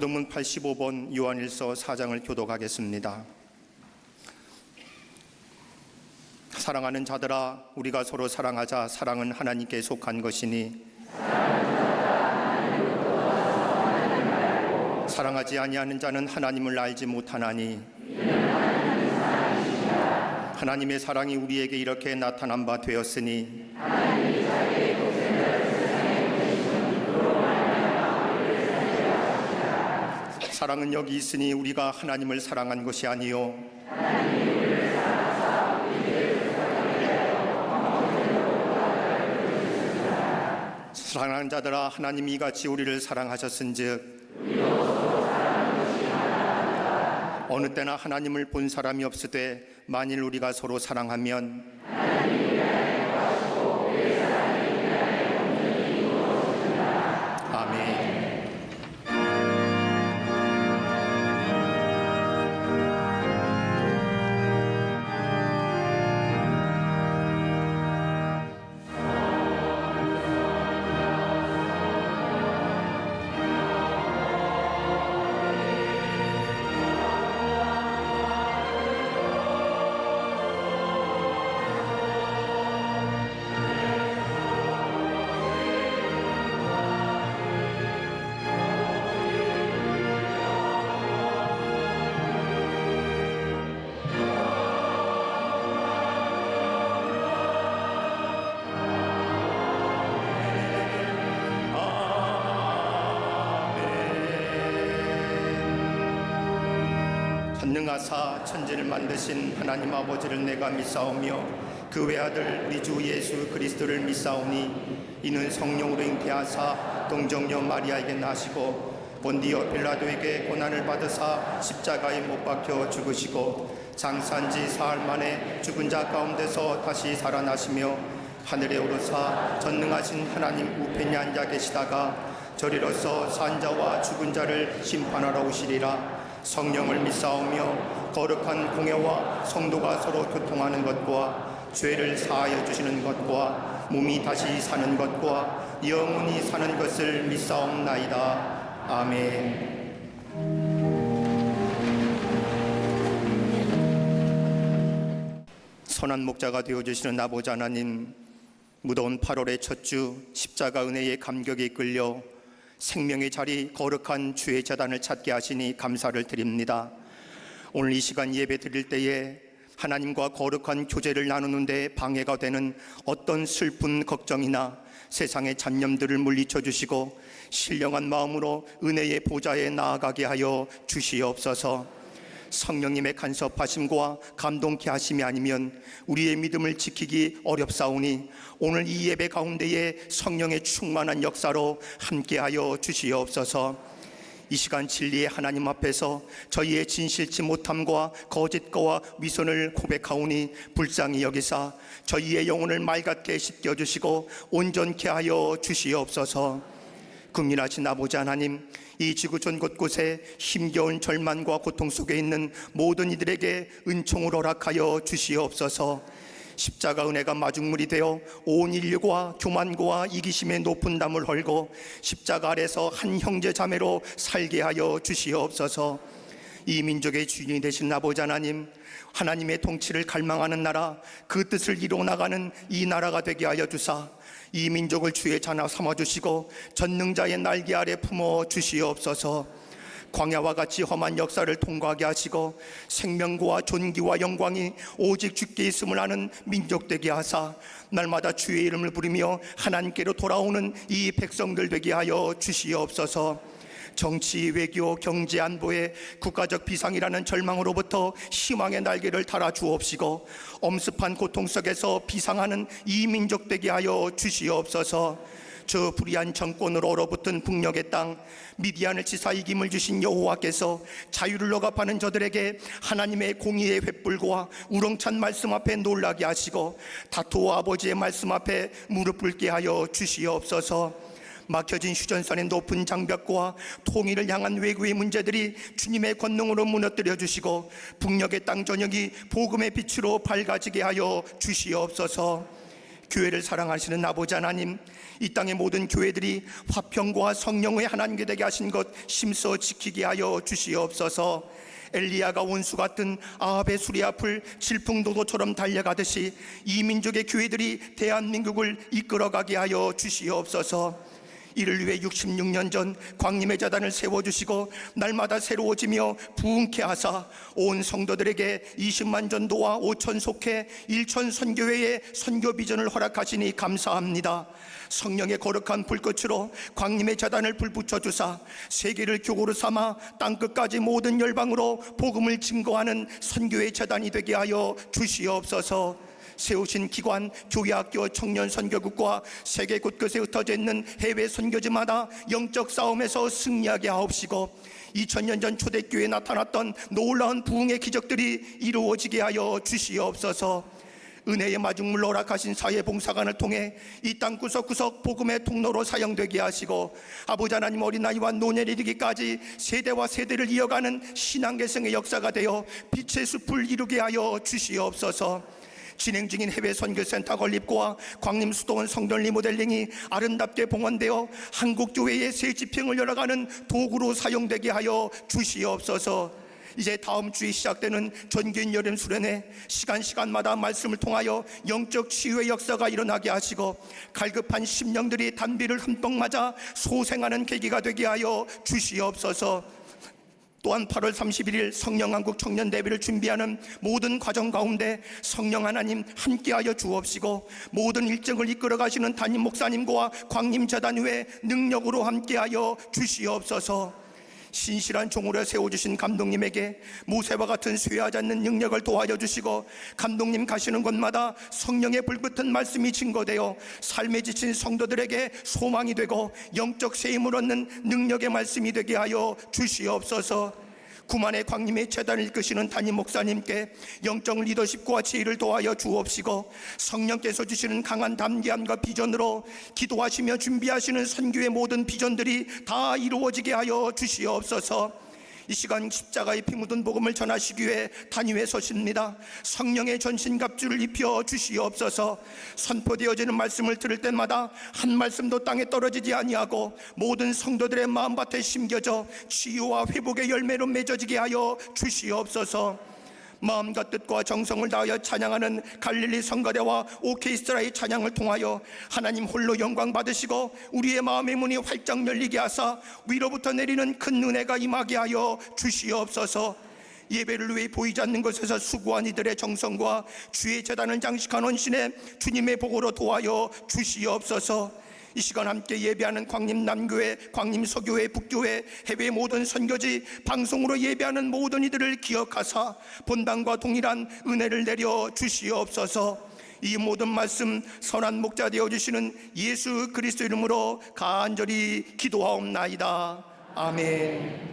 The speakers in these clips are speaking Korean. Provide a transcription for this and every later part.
교도문 85번 요한일서 4장을 교독하겠습니다. 사랑하는 자들아, 우리가 서로 사랑하자. 사랑은 하나님께 속한 것이니 사랑하지 아니하는 자는 하나님을 알지 못하나니 하나님의 사랑이 우리에게 이렇게 나타난 바 되었으니 사랑은 여기 있으니 우리가 하나님을 사랑한 것이 아니요 사랑하는 자들아, 하나님이 이같이 우리를 사랑하셨은즉 어느 때나 하나님을 본 사람이 없으되 만일 우리가 서로 사랑하면 아멘. 전능하사 천지를 만드신 하나님 아버지를 내가 믿사오며 그 외아들 우리 주 예수 그리스도를 믿사오니 이는 성령으로 잉태하사 동정녀 마리아에게 나시고 본디오 빌라도에게 고난을 받으사 십자가에 못 박혀 죽으시고 장사한지 사흘 만에 죽은 자 가운데서 다시 살아나시며 하늘에 오르사 전능하신 하나님 우편에 앉아 계시다가 저리로서 산 자와 죽은 자를 심판하러 오시리라. 성령을 믿사오며 거룩한 공회와 성도가 서로 교통하는 것과 죄를 사하여 주시는 것과 몸이 다시 사는 것과 영원히 사는 것을 믿사옵나이다. 아멘. 선한 목자가 되어주시는 아버지 하나님, 무더운 8월의 첫 주 십자가 은혜의 감격에 이끌려 생명의 자리 거룩한 주의 제단을 찾게 하시니 감사를 드립니다. 오늘 이 시간 예배 드릴 때에 하나님과 거룩한 교제를 나누는 데 방해가 되는 어떤 슬픈 걱정이나 세상의 잡념들을 물리쳐 주시고 신령한 마음으로 은혜의 보좌에 나아가게 하여 주시옵소서. 성령님의 간섭하심과 감동케 하심이 아니면 우리의 믿음을 지키기 어렵사오니 오늘 이 예배 가운데에 성령의 충만한 역사로 함께하여 주시옵소서. 이 시간 진리의 하나님 앞에서 저희의 진실치 못함과 거짓과 위선을 고백하오니 불쌍히 여기사 저희의 영혼을 맑게 씻겨주시고 온전케 하여 주시옵소서. 긍휼하신 아버지 하나님, 이 지구촌 곳곳에 힘겨운 절망과 고통 속에 있는 모든 이들에게 은총을 허락하여 주시옵소서. 십자가 은혜가 마중물이 되어 온 인류가 교만과 이기심의 높은 담을 헐고 십자가 아래서 한 형제 자매로 살게 하여 주시옵소서. 이 민족의 주인이 되신 아버지 하나님, 하나님의 통치를 갈망하는 나라, 그 뜻을 이루어나가는 이 나라가 되게 하여 주사 이 민족을 주의 자녀 삼아주시고 전능자의 날개 아래 품어 주시옵소서. 광야와 같이 험한 역사를 통과하게 하시고 생명과 존귀와 영광이 오직 주께 있음을 아는 민족 되게 하사 날마다 주의 이름을 부르며 하나님께로 돌아오는 이 백성들 되게 하여 주시옵소서. 정치, 외교, 경제, 안보에 국가적 비상이라는 절망으로부터 희망의 날개를 달아 주옵시고 엄습한 고통 속에서 비상하는 이 민족 되게 하여 주시옵소서. 저 불의한 정권으로 얼어붙은 북녘의 땅 미디안을 치사 이김을 주신 여호와께서 자유를 억압하는 저들에게 하나님의 공의의 횃불과 우렁찬 말씀 앞에 놀라게 하시고 다투어 아버지의 말씀 앞에 무릎 꿇게 하여 주시옵소서. 막혀진 휴전선의 높은 장벽과 통일을 향한 외교의 문제들이 주님의 권능으로 무너뜨려 주시고 북녘의 땅 전역이 복음의 빛으로 밝아지게 하여 주시옵소서. 교회를 사랑하시는 아버지 하나님, 이 땅의 모든 교회들이 화평과 성령의 하나님께 되게 하신 것 힘써 지키게 하여 주시옵소서. 엘리야가 원수 같은 아합의 수리 앞을 질풍노도처럼 달려가듯이 이 민족의 교회들이 대한민국을 이끌어가게 하여 주시옵소서. 이를 위해 66년 전 광림의 재단을 세워주시고 날마다 새로워지며 부흥케 하사 온 성도들에게 20만 전도와 5천 속회 1천 선교회의 선교 비전을 허락하시니 감사합니다. 성령의 거룩한 불꽃으로 광림의 재단을 불붙여 주사 세계를 교구로 삼아 땅끝까지 모든 열방으로 복음을 증거하는 선교의 재단이 되게 하여 주시옵소서. 세우신 기관, 교회학교, 청년 선교국과 세계 곳곳에 흩어져 있는 해외 선교지마다 영적 싸움에서 승리하게 하옵시고 2000년 전 초대교회에 나타났던 놀라운 부흥의 기적들이 이루어지게 하여 주시옵소서. 은혜의 마중물로 허락하신 사회봉사관을 통해 이 땅 구석구석 복음의 통로로 사용되게 하시고 아버지 하나님, 어린아이와 노년에 이르기까지 세대와 세대를 이어가는 신앙계승의 역사가 되어 빛의 숲을 이루게 하여 주시옵소서. 진행 중인 해외 선교센터 건립과 광림 수도원 성전 리모델링이 아름답게 봉헌되어 한국 교회의 새 지평을 열어가는 도구로 사용되게 하여 주시옵소서. 이제 다음 주에 시작되는 전교인 여름 수련회 시간마다 말씀을 통하여 영적 치유의 역사가 일어나게 하시고 갈급한 심령들이 단비를 흠뻑 맞아 소생하는 계기가 되게 하여 주시옵소서. 또한 8월 31일 성령한국 청년대회를 준비하는 모든 과정 가운데 성령 하나님 함께하여 주옵시고 모든 일정을 이끌어 가시는 담임 목사님과 광림재단의 능력으로 함께하여 주시옵소서. 신실한 종으로 세워주신 감독님에게 모세와 같은 쇠하지 않는 능력을 도와줘 주시고 감독님 가시는 곳마다 성령의 불붙은 말씀이 증거되어 삶에 지친 성도들에게 소망이 되고 영적 세임을 얻는 능력의 말씀이 되게 하여 주시옵소서. 구만의 광림의 재단을 이끄시는 담임 목사님께 영적 리더십과 지혜를 도와여 주옵시고 성령께서 주시는 강한 담대함과 비전으로 기도하시며 준비하시는 선교의 모든 비전들이 다 이루어지게 하여 주시옵소서. 이 시간 십자가의 피 묻은 복음을 전하시기 위해 단위에 서십니다. 성령의 전신갑주를 입혀 주시옵소서. 선포되어지는 말씀을 들을 때마다 한 말씀도 땅에 떨어지지 아니하고 모든 성도들의 마음밭에 심겨져 치유와 회복의 열매로 맺어지게 하여 주시옵소서. 마음과 뜻과 정성을 다하여 찬양하는 갈릴리 성가대와 오케스트라의 찬양을 통하여 하나님 홀로 영광 받으시고 우리의 마음의 문이 활짝 열리게 하사 위로부터 내리는 큰 은혜가 임하게 하여 주시옵소서. 예배를 위해 보이지 않는 곳에서 수고한 이들의 정성과 주의 재단을 장식한 헌신에 주님의 복으로 도와여 주시옵소서. 이 시간 함께 예배하는 광림 남교회, 광림 서교회, 북교회, 해외 모든 선교지, 방송으로 예배하는 모든 이들을 기억하사 본당과 동일한 은혜를 내려 주시옵소서. 이 모든 말씀 선한 목자 되어주시는 예수 그리스도 이름으로 간절히 기도하옵나이다. 아멘.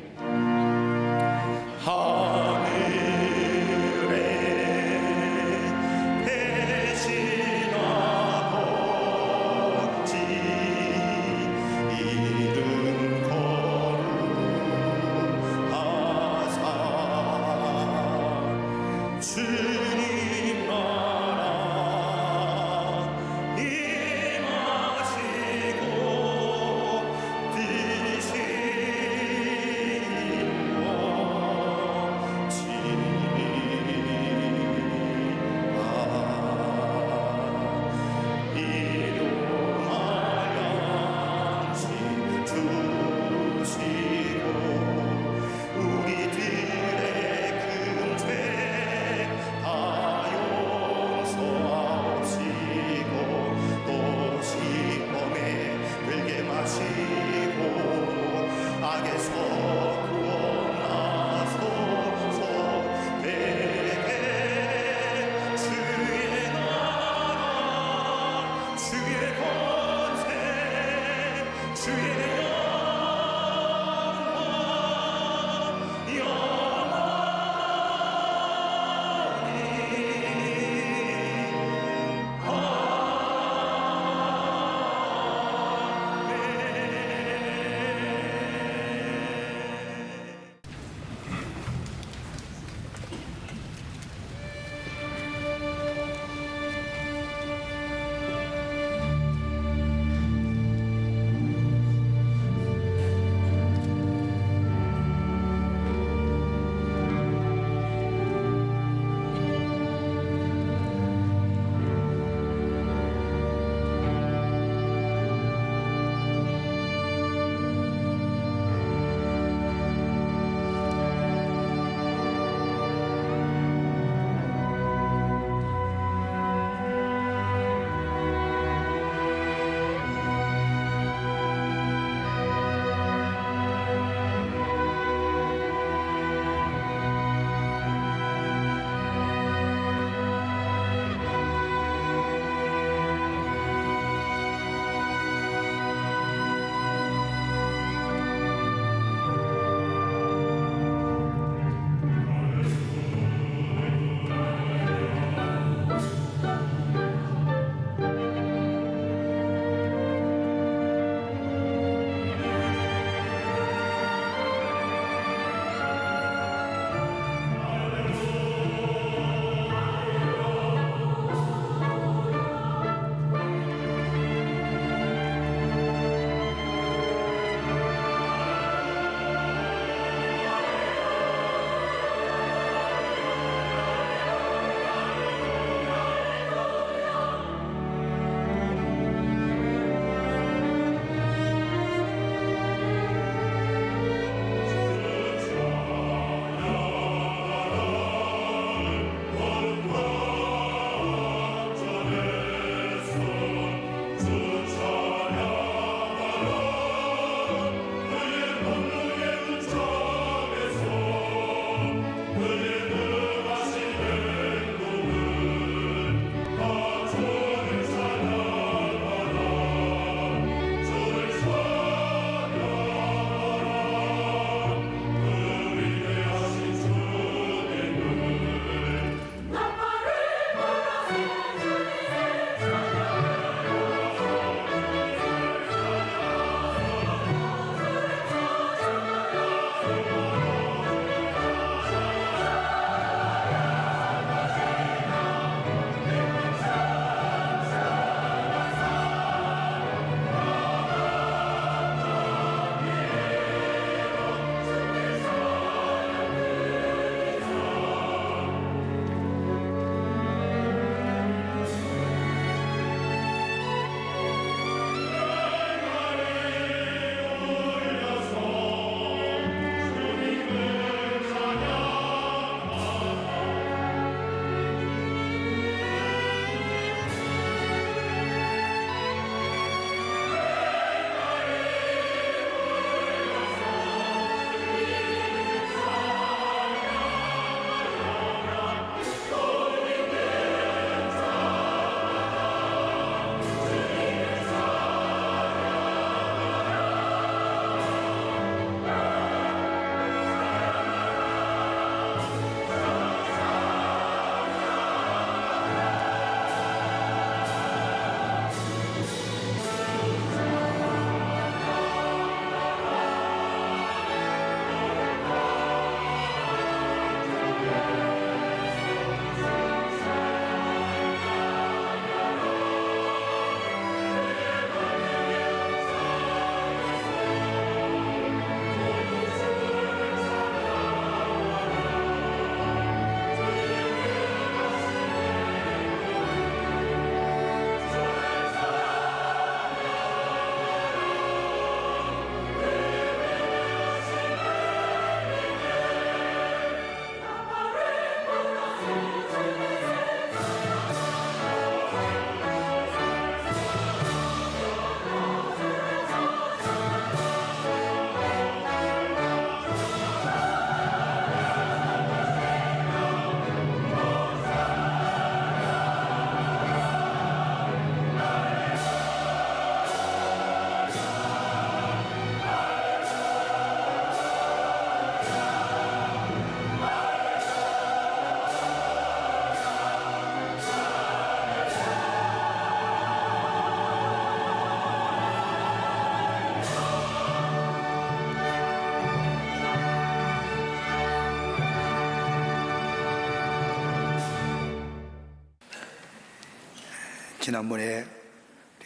지난번에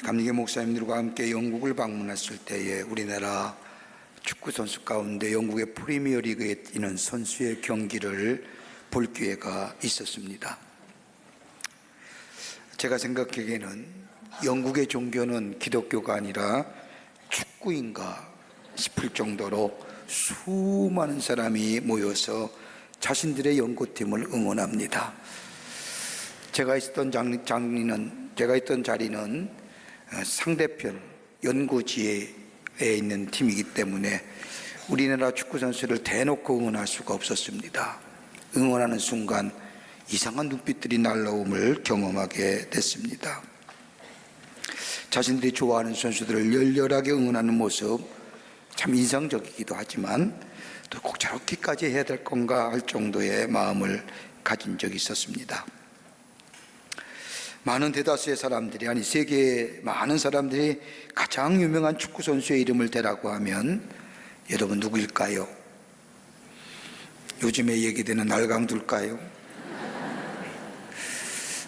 감리교 목사님들과 함께 영국을 방문했을 때에 우리나라 축구 선수 가운데 영국의 프리미어리그에 뛰는 선수의 경기를 볼 기회가 있었습니다. 제가 생각하기에는 영국의 종교는 기독교가 아니라 축구인가 싶을 정도로 수많은 사람이 모여서 자신들의 연고팀을 응원합니다. 제가 있던 자리는 상대편 연고지에 있는 팀이기 때문에 우리나라 축구 선수를 대놓고 응원할 수가 없었습니다. 응원하는 순간 이상한 눈빛들이 날라옴을 경험하게 됐습니다. 자신들이 좋아하는 선수들을 열렬하게 응원하는 모습 참 인상적이기도 하지만 또 꼭 저렇게까지 해야 될 건가 할 정도의 마음을 가진 적이 있었습니다. 많은 대다수의 사람들이, 아니 세계의 많은 사람들이 가장 유명한 축구 선수의 이름을 대라고 하면 여러분 누구일까요? 요즘에 얘기되는 날강두일까요?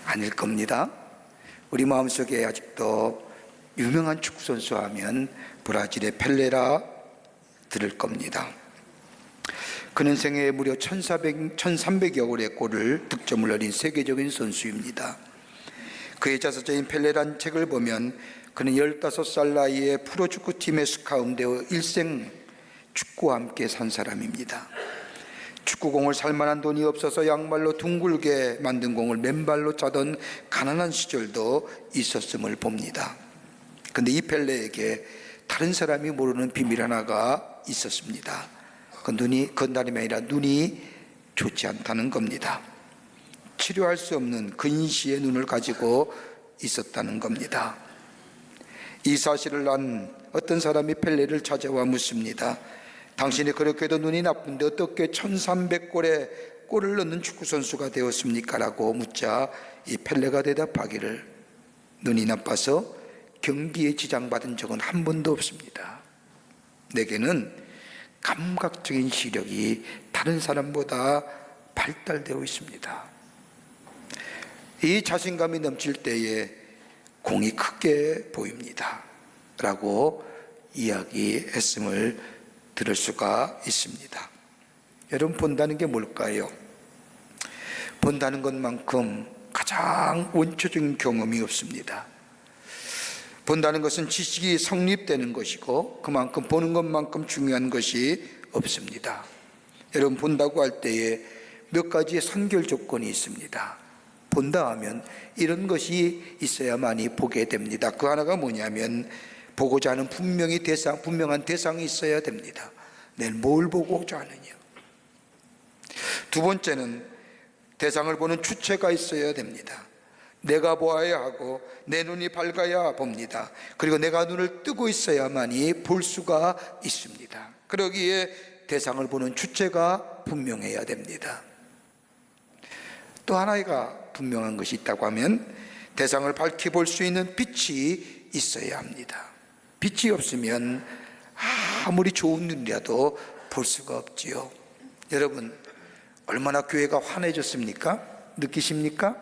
아닐 겁니다. 우리 마음속에 아직도 유명한 축구 선수 하면 브라질의 펠레라 들을 겁니다. 그는 생애에 무려 1300여 골의 골을 득점을 올린 세계적인 선수입니다. 그의 자서전인 펠레란 책을 보면 그는 15살 나이에 프로축구팀에 스카웃되어 일생 축구와 함께 산 사람입니다. 축구공을 살만한 돈이 없어서 양말로 둥글게 만든 공을 맨발로 차던 가난한 시절도 있었음을 봅니다. 그런데 이 펠레에게 다른 사람이 모르는 비밀 하나가 있었습니다. 그건 다름이 아니라 눈이 좋지 않다는 겁니다. 치료할 수 없는 근시의 눈을 가지고 있었다는 겁니다. 이 사실을 안 어떤 사람이 펠레를 찾아와 묻습니다. 당신이 그렇게도 눈이 나쁜데 어떻게 1300골의 골을 넣는 축구선수가 되었습니까? 라고 묻자 이 펠레가 대답하기를, 눈이 나빠서 경기에 지장받은 적은 한 번도 없습니다. 내게는 감각적인 시력이 다른 사람보다 발달되어 있습니다. 이 자신감이 넘칠 때에 공이 크게 보입니다 라고 이야기했음을 들을 수가 있습니다. 여러분, 본다는 게 뭘까요? 본다는 것만큼 가장 원초적인 경험이 없습니다. 본다는 것은 지식이 성립되는 것이고 그만큼 보는 것만큼 중요한 것이 없습니다. 여러분, 본다고 할 때에 몇 가지의 선결 조건이 있습니다. 본다 하면 이런 것이 있어야만이 보게 됩니다. 그 하나가 뭐냐면 보고자 하는 분명한 대상이 있어야 됩니다. 내가 뭘 보고자 하느냐. 두 번째는 대상을 보는 주체가 있어야 됩니다. 내가 보아야 하고 내 눈이 밝아야 봅니다. 그리고 내가 눈을 뜨고 있어야만이 볼 수가 있습니다. 그러기에 대상을 보는 주체가 분명해야 됩니다. 또 하나가 분명한 것이 있다고 하면 대상을 밝히 볼 수 있는 빛이 있어야 합니다. 빛이 없으면 아무리 좋은 눈이라도 볼 수가 없지요. 여러분, 얼마나 교회가 환해졌습니까? 느끼십니까?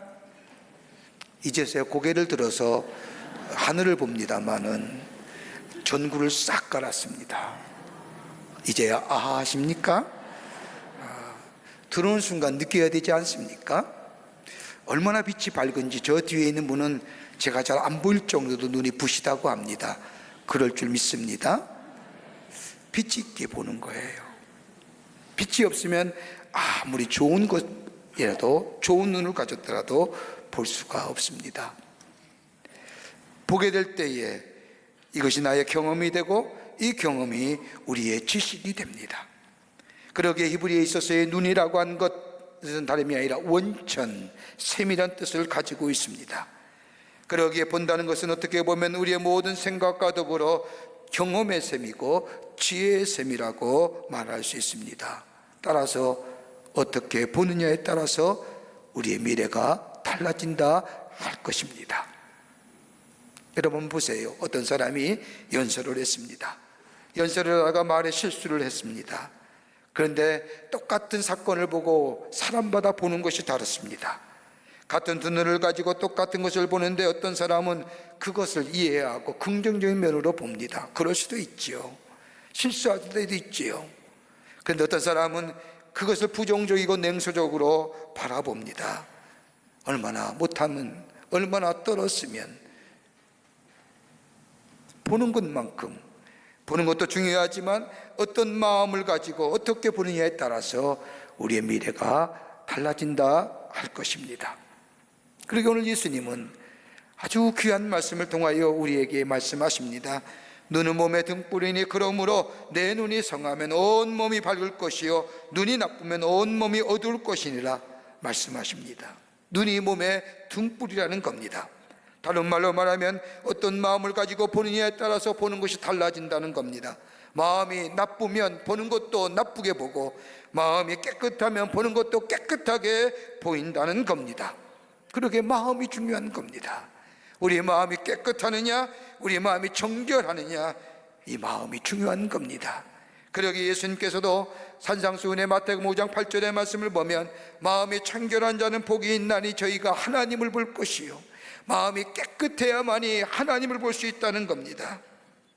이제서야 고개를 들어서 하늘을 봅니다마는 전구를 싹 갈았습니다. 이제야 아하 하십니까? 들어오는 순간 느껴야 되지 않습니까? 얼마나 빛이 밝은지 저 뒤에 있는 분은 제가 잘 안 보일 정도로 눈이 부시다고 합니다. 그럴 줄 믿습니다. 빛이 있게 보는 거예요. 빛이 없으면 아무리 좋은 것이라도, 좋은 눈을 가졌더라도 볼 수가 없습니다. 보게 될 때에 이것이 나의 경험이 되고 이 경험이 우리의 지식이 됩니다. 그러기에 히브리에 있어서의 눈이라고 한 것은 다름이 아니라 원천, 셈이란 뜻을 가지고 있습니다. 그러기에 본다는 것은 어떻게 보면 우리의 모든 생각과 더불어 경험의 셈이고 지혜의 셈이라고 말할 수 있습니다. 따라서 어떻게 보느냐에 따라서 우리의 미래가 달라진다 할 것입니다. 여러분 보세요. 어떤 사람이 연설을 했습니다. 연설을 하다가 말에 실수를 했습니다. 그런데 똑같은 사건을 보고 사람마다 보는 것이 다릅니다. 같은 두 눈을 가지고 똑같은 것을 보는데 어떤 사람은 그것을 이해하고 긍정적인 면으로 봅니다. 그럴 수도 있지요. 실수할 때도 있지요. 그런데 어떤 사람은 그것을 부정적이고 냉소적으로 바라봅니다. 얼마나 못하면, 얼마나 떨었으면. 보는 것만큼, 보는 것도 중요하지만 어떤 마음을 가지고 어떻게 보느냐에 따라서 우리의 미래가 달라진다 할 것입니다. 그리고 오늘 예수님은 아주 귀한 말씀을 통하여 우리에게 말씀하십니다. 눈은 몸의 등불이니 그러므로 내 눈이 성하면 온 몸이 밝을 것이요 눈이 나쁘면 온 몸이 어두울 것이니라 말씀하십니다. 눈이 몸의 등불이라는 겁니다. 다른 말로 말하면 어떤 마음을 가지고 보느냐에 따라서 보는 것이 달라진다는 겁니다. 마음이 나쁘면 보는 것도 나쁘게 보고 마음이 깨끗하면 보는 것도 깨끗하게 보인다는 겁니다. 그러게 마음이 중요한 겁니다. 우리의 마음이 깨끗하느냐, 우리의 마음이 정결하느냐, 이 마음이 중요한 겁니다. 그러기에 예수님께서도 산상수훈의 마태복음 5장 8절의 말씀을 보면 마음이 청결한 자는 복이 있나니 저희가 하나님을 볼 것이요 마음이 깨끗해야만이 하나님을 볼 수 있다는 겁니다.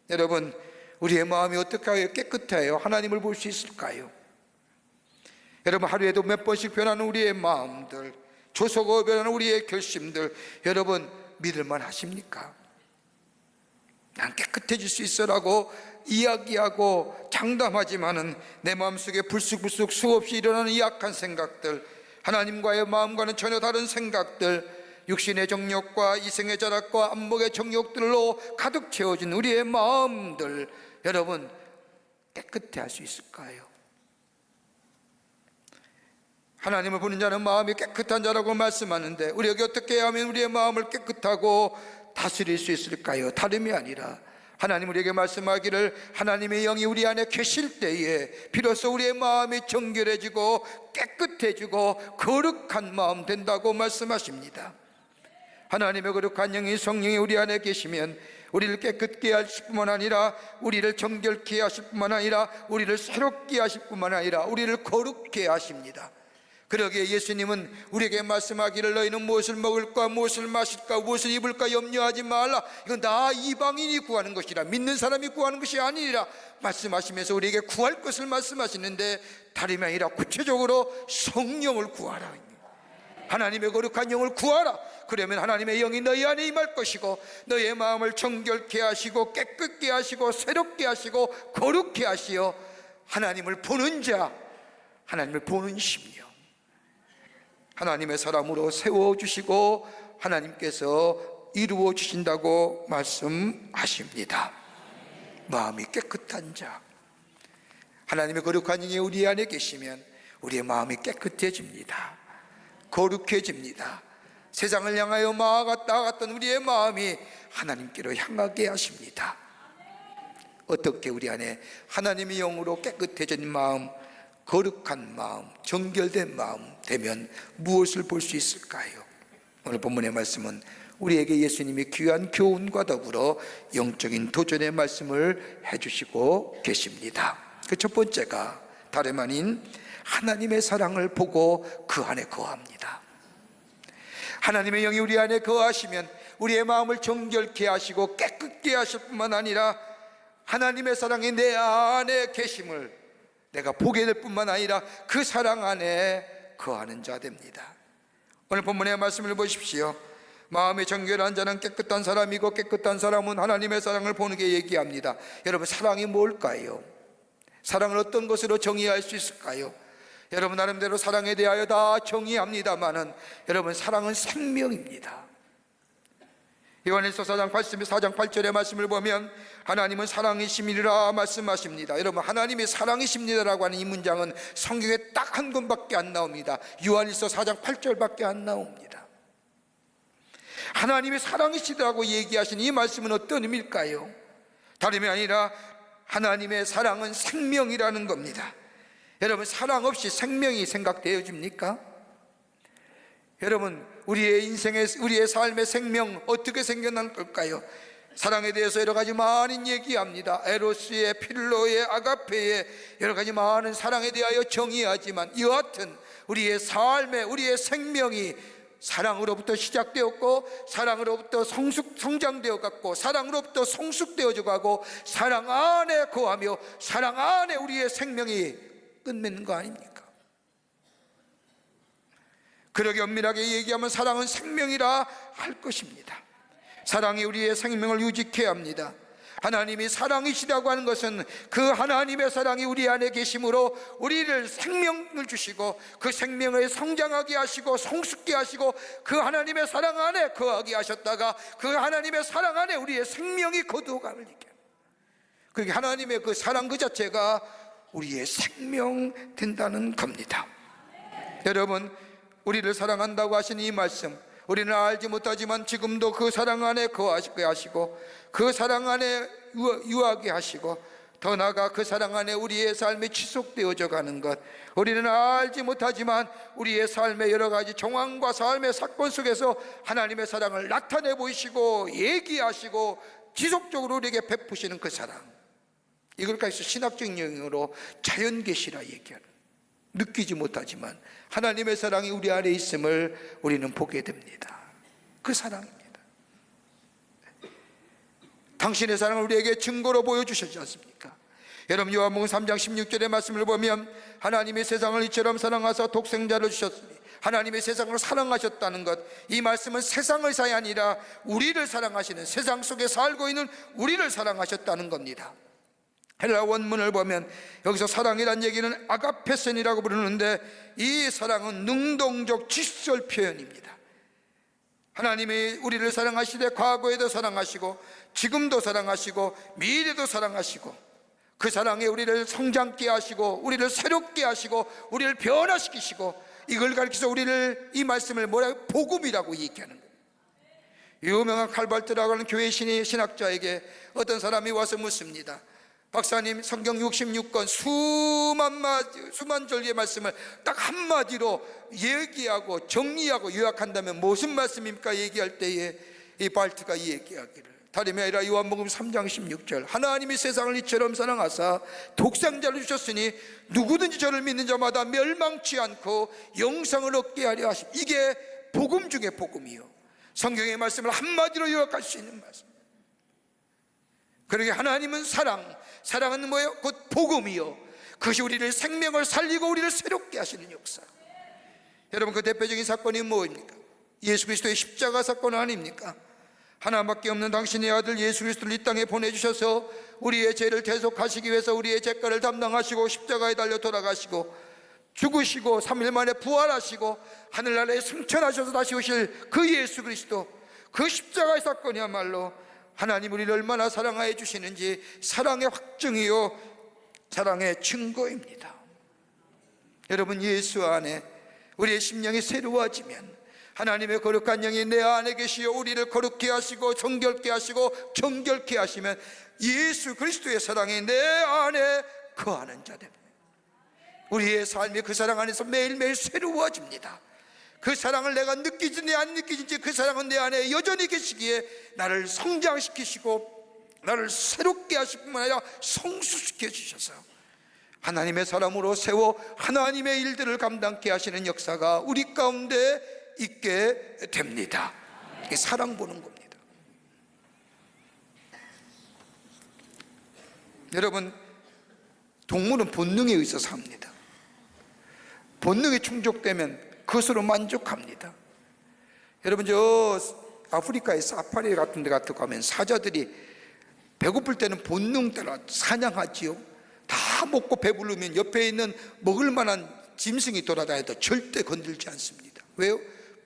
여러분, 우리의 마음이 어떻게 하여 깨끗해요? 하나님을 볼 수 있을까요? 여러분, 하루에도 몇 번씩 변하는 우리의 마음들, 조속하게 변하는 우리의 결심들, 여러분 믿을만 하십니까? 난 깨끗해질 수 있어라고 이야기하고 장담하지만은 내 마음속에 불쑥불쑥 수없이 일어나는 이 악한 생각들, 하나님과의 마음과는 전혀 다른 생각들, 육신의 정욕과 이생의 자락과 안목의 정욕들로 가득 채워진 우리의 마음들, 여러분 깨끗해 할 수 있을까요? 하나님을 보는 자는 마음이 깨끗한 자라고 말씀하는데 우리에게 어떻게 하면 우리의 마음을 깨끗하고 다스릴 수 있을까요? 다름이 아니라 하나님 우리에게 말씀하기를 하나님의 영이 우리 안에 계실 때에 비로소 우리의 마음이 정결해지고 깨끗해지고 거룩한 마음 된다고 말씀하십니다. 하나님의 거룩한 영이 성령이 우리 안에 계시면 우리를 깨끗게 하실 뿐만 아니라 우리를 정결케 하실 뿐만 아니라 우리를 새롭게 하실 뿐만 아니라 우리를 거룩게 하십니다. 그러기에 예수님은 우리에게 말씀하기를 너희는 무엇을 먹을까 무엇을 마실까 무엇을 입을까 염려하지 말라. 이건 다 이방인이 구하는 것이라 믿는 사람이 구하는 것이 아니라 말씀하시면서 우리에게 구할 것을 말씀하시는데 다름이 아니라 구체적으로 성령을 구하라. 하나님의 거룩한 영을 구하라. 그러면 하나님의 영이 너희 안에 임할 것이고 너희의 마음을 정결케 하시고 깨끗게 하시고 새롭게 하시고 거룩게 하시어 하나님을 보는 자, 하나님을 보는 심령, 하나님의 사람으로 세워주시고 하나님께서 이루어 주신다고 말씀하십니다. 마음이 깨끗한 자, 하나님의 거룩한 영이 우리 안에 계시면 우리의 마음이 깨끗해집니다. 거룩해집니다. 세상을 향하여 나아갔던 우리의 마음이 하나님께로 향하게 하십니다. 어떻게 우리 안에 하나님의 영으로 깨끗해진 마음, 거룩한 마음, 정결된 마음 되면 무엇을 볼 수 있을까요? 오늘 본문의 말씀은 우리에게 예수님이 귀한 교훈과 더불어 영적인 도전의 말씀을 해주시고 계십니다. 그 첫 번째가 다름 아닌 하나님의 사랑을 보고 그 안에 거합니다. 하나님의 영이 우리 안에 거하시면 우리의 마음을 정결케 하시고 깨끗게 하실 뿐만 아니라 하나님의 사랑이 내 안에 계심을 내가 보게 될 뿐만 아니라 그 사랑 안에 거하는 자 됩니다. 오늘 본문의 말씀을 보십시오. 마음이 정결한 자는 깨끗한 사람이고 깨끗한 사람은 하나님의 사랑을 보는 게 얘기합니다. 여러분, 사랑이 뭘까요? 사랑을 어떤 것으로 정의할 수 있을까요? 여러분 나름대로 사랑에 대하여 다 정의합니다만은 여러분, 사랑은 생명입니다. 요한일서 4장 8절의 말씀을 보면 하나님은 사랑이심이라 말씀하십니다. 여러분, 하나님이 사랑이십니다라고 하는 이 문장은 성경에 딱 한 권밖에 안 나옵니다. 요한일서 4장 8절밖에 안 나옵니다. 하나님이 사랑이시다고 얘기하신 이 말씀은 어떤 의미일까요? 다름이 아니라 하나님의 사랑은 생명이라는 겁니다. 여러분, 사랑 없이 생명이 생각되어집니까? 여러분, 우리의 인생의, 우리의 삶의 생명 어떻게 생겨난 걸까요? 사랑에 대해서 여러 가지 많은 얘기합니다. 에로스의, 필로의, 아가페의 여러 가지 많은 사랑에 대하여 정의하지만 여하튼 우리의 삶에 우리의 생명이 사랑으로부터 시작되었고, 사랑으로부터 성장되어 갔고, 사랑으로부터 성숙되어져 가고, 사랑 안에 거하며 사랑 안에 우리의 생명이 끝맺는 거 아닙니까? 그러게 엄밀하게 얘기하면 사랑은 생명이라 할 것입니다. 사랑이 우리의 생명을 유지케 합니다. 하나님이 사랑이시라고 하는 것은 그 하나님의 사랑이 우리 안에 계심으로 우리를 생명을 주시고, 그 생명을 성장하게 하시고 성숙게 하시고, 그 하나님의 사랑 안에 거하게 하셨다가 그 하나님의 사랑 안에 우리의 생명이 거두어감을 느껴요. 그렇게 하나님의 그 사랑 그 자체가 우리의 생명 된다는 겁니다. 여러분, 우리를 사랑한다고 하신 이 말씀, 우리는 알지 못하지만 지금도 그 사랑 안에 거하게 하시고, 그 사랑 안에 유하게 하시고, 더 나아가 그 사랑 안에 우리의 삶이 지속되어져 가는 것, 우리는 알지 못하지만 우리의 삶의 여러 가지 정황과 삶의 사건 속에서 하나님의 사랑을 나타내 보이시고 얘기하시고 지속적으로 우리에게 베푸시는 그 사랑, 이걸까지 신학적인 영역으로 자연계시라 얘기하는, 느끼지 못하지만 하나님의 사랑이 우리 안에 있음을 우리는 보게 됩니다. 그 사랑입니다. 당신의 사랑을 우리에게 증거로 보여주셨지 않습니까? 여러분, 요한복음 3장 16절의 말씀을 보면 하나님이 세상을 이처럼 사랑하사 독생자를 주셨으니, 하나님의 세상을 사랑하셨다는 것, 이 말씀은 세상을 사이 아니라 우리를 사랑하시는, 세상 속에 살고 있는 우리를 사랑하셨다는 겁니다. 헬라 원문을 보면 여기서 사랑이란 얘기는 아가페센이라고 부르는데, 이 사랑은 능동적 직설 표현입니다. 하나님이 우리를 사랑하시되 과거에도 사랑하시고 지금도 사랑하시고 미래도 사랑하시고, 그 사랑에 우리를 성장케 하시고 우리를 새롭게 하시고 우리를 변화시키시고, 이걸 가리켜서 우리를, 이 말씀을 뭐라고? 복음이라고 얘기하는 거예요. 유명한 칼발트라고 하는 교회 신학자에게 어떤 사람이 와서 묻습니다. 박사님, 성경 66권 수만 절의 말씀을 딱 한마디로 얘기하고 정리하고 요약한다면 무슨 말씀입니까? 얘기할 때에 이 발트가 얘기하기를, 다름이 아니라 요한복음 3장 16절, 하나님이 세상을 이처럼 사랑하사 독생자를 주셨으니 누구든지 저를 믿는 자마다 멸망치 않고 영생을 얻게 하려 하심. 이게 복음 중에 복음이요, 성경의 말씀을 한마디로 요약할 수 있는 말씀. 그러게 하나님은 사랑은 뭐예요? 곧 복음이요, 그것이 우리를 생명을 살리고 우리를 새롭게 하시는 역사. 여러분, 그 대표적인 사건이 뭐입니까? 예수 그리스도의 십자가 사건 아닙니까? 하나밖에 없는 당신의 아들 예수 그리스도를 이 땅에 보내주셔서 우리의 죄를 대속하시기 위해서 우리의 죄가를 담당하시고 십자가에 달려 돌아가시고 죽으시고 3일 만에 부활하시고 하늘나라에 승천하셔서 다시 오실 그 예수 그리스도, 그 십자가의 사건이야말로 하나님 우리를 얼마나 사랑하여 주시는지 사랑의 확증이요, 사랑의 증거입니다. 여러분, 예수 안에 우리의 심령이 새로워지면 하나님의 거룩한 영이 내 안에 계시어 우리를 거룩케 하시고 정결케 하시고 정결케 하시면 예수 그리스도의 사랑이 내 안에 거하는 자 됩니다. 우리의 삶이 그 사랑 안에서 매일매일 새로워집니다. 그 사랑을 내가 느끼든지 안 느끼든지 그 사랑은 내 안에 여전히 계시기에 나를 성장시키시고 나를 새롭게 하실 뿐만 아니라 성숙시켜 주셔서 하나님의 사람으로 세워 하나님의 일들을 감당케 하시는 역사가 우리 가운데 있게 됩니다. 이게 사랑 보는 겁니다. 여러분, 동물은 본능에 의해서 삽니다. 본능이 충족되면 그것으로 만족합니다. 여러분, 저 아프리카의 사파리 같은 데 가면 사자들이 배고플 때는 본능 따라 사냥하지요. 다 먹고 배부르면 옆에 있는 먹을 만한 짐승이 돌아다녀도 절대 건들지 않습니다. 왜요?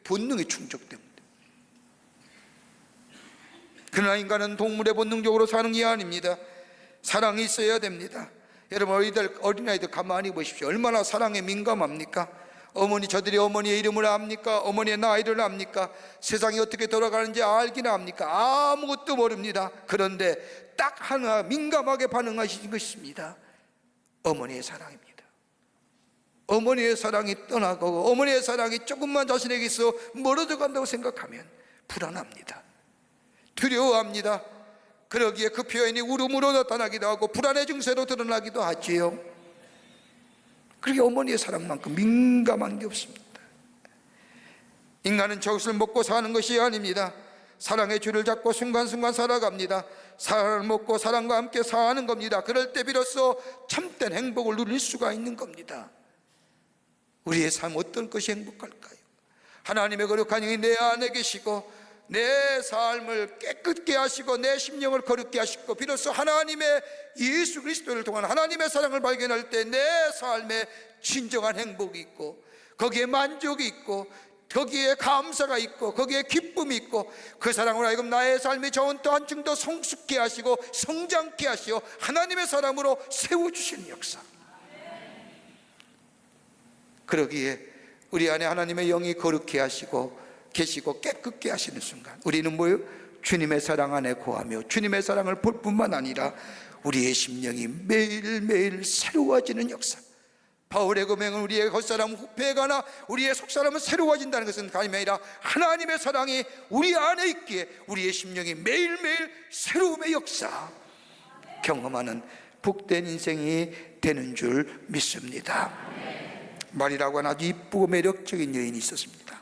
본능이 충족됩니다. 그러나 인간은 동물의 본능적으로 사는 게 아닙니다. 사랑이 있어야 됩니다. 여러분, 어린아이들 가만히 보십시오. 얼마나 사랑에 민감합니까? 저들이 어머니의 이름을 압니까? 어머니의 나이를 압니까? 세상이 어떻게 돌아가는지 알기나 합니까? 아무것도 모릅니다. 그런데 딱 하나 민감하게 반응하시는 것입니다. 어머니의 사랑입니다. 어머니의 사랑이 떠나고 어머니의 사랑이 조금만 자신에게서 멀어져 간다고 생각하면 불안합니다. 두려워합니다. 그러기에 그 표현이 울음으로 나타나기도 하고 불안의 증세로 드러나기도 하지요. 그렇게, 어머니의 사랑만큼 민감한 게 없습니다. 인간은 저것을 먹고 사는 것이 아닙니다. 사랑의 줄을 잡고 순간순간 살아갑니다. 사랑을 먹고 사랑과 함께 사는 겁니다. 그럴 때 비로소 참된 행복을 누릴 수가 있는 겁니다. 우리의 삶 어떤 것이 행복할까요? 하나님의 거룩한 영이 내 안에 계시고 내 삶을 깨끗게 하시고 내 심령을 거룩게 하시고 비로소 하나님의 예수 그리스도를 통한 하나님의 사랑을 발견할 때 내 삶에 진정한 행복이 있고 거기에 만족이 있고 거기에 감사가 있고 거기에 기쁨이 있고 그 사랑으로 하여금 나의 삶이 또 한층 더 성숙케 하시고 성장케 하시어 하나님의 사람으로 세워주시는 역사. 그러기에 우리 안에 하나님의 영이 거룩케 하시고 계시고 깨끗게 하시는 순간 우리는 뭐예요? 주님의 사랑 안에 거하며 주님의 사랑을 볼 뿐만 아니라 우리의 심령이 매일매일 새로워지는 역사. 바울의 고백은 우리의 겉사람 후패가나 우리의 속사람은 새로워진다는 것은 다름이 아니라 하나님의 사랑이 우리 안에 있기에 우리의 심령이 매일매일 새로움의 역사 경험하는 복된 인생이 되는 줄 믿습니다. 말이라고 하는 아주 이쁘고 매력적인 여인이 있었습니다.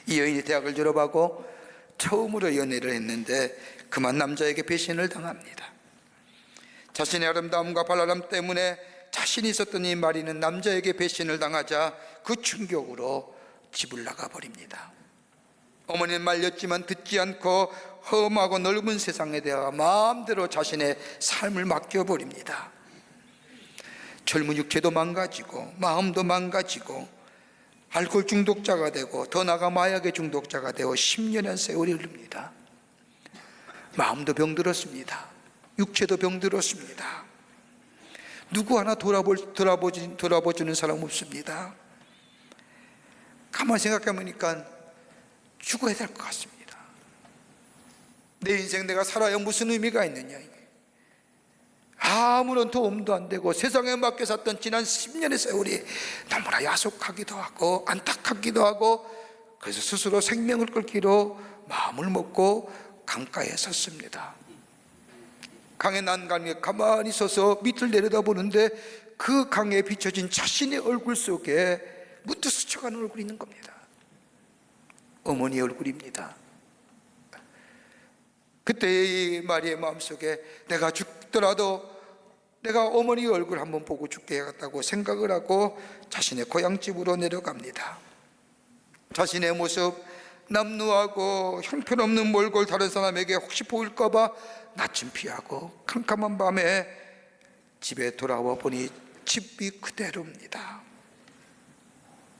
이 여인이 대학을 졸업하고 처음으로 연애를 했는데 그만 남자에게 배신을 당합니다. 자신의 아름다움과 발랄함 때문에 자신이 있었던 이 마리는 남자에게 배신을 당하자 그 충격으로 집을 나가버립니다. 어머니는 말렸지만 듣지 않고 험하고 넓은 세상에 대하 마음대로 자신의 삶을 맡겨버립니다. 젊은 육체도 망가지고 마음도 망가지고 알코올 중독자가 되고 더 나아가 마약의 중독자가 되어 10년의 세월이 흐릅니다. 마음도 병들었습니다. 육체도 병들었습니다. 누구 하나 돌아보주는 사람 없습니다. 가만히 생각해보니까 죽어야 될 것 같습니다. 내 인생 내가 살아야 무슨 의미가 있느냐. 아무런 도움도 안 되고 세상에 맡겨 샀던 지난 10년의 세월이 너무나 야속하기도 하고 안타깝기도 하고 그래서 스스로 생명을 끊기로 마음을 먹고 강가에 섰습니다. 강의 난간에 가만히 서서 밑을 내려다보는데 그 강에 비춰진 자신의 얼굴 속에 문득 스쳐가는 얼굴이 있는 겁니다. 어머니의 얼굴입니다. 그때 이 마리의 마음속에 내가 죽더라도 내가 어머니 얼굴 한번 보고 죽겠다고 생각을 하고 자신의 고향집으로 내려갑니다. 자신의 모습 남루하고 형편없는 몰골 다른 사람에게 혹시 보일까봐 낯은 피하고 캄캄한 밤에 집에 돌아와 보니 집이 그대로입니다.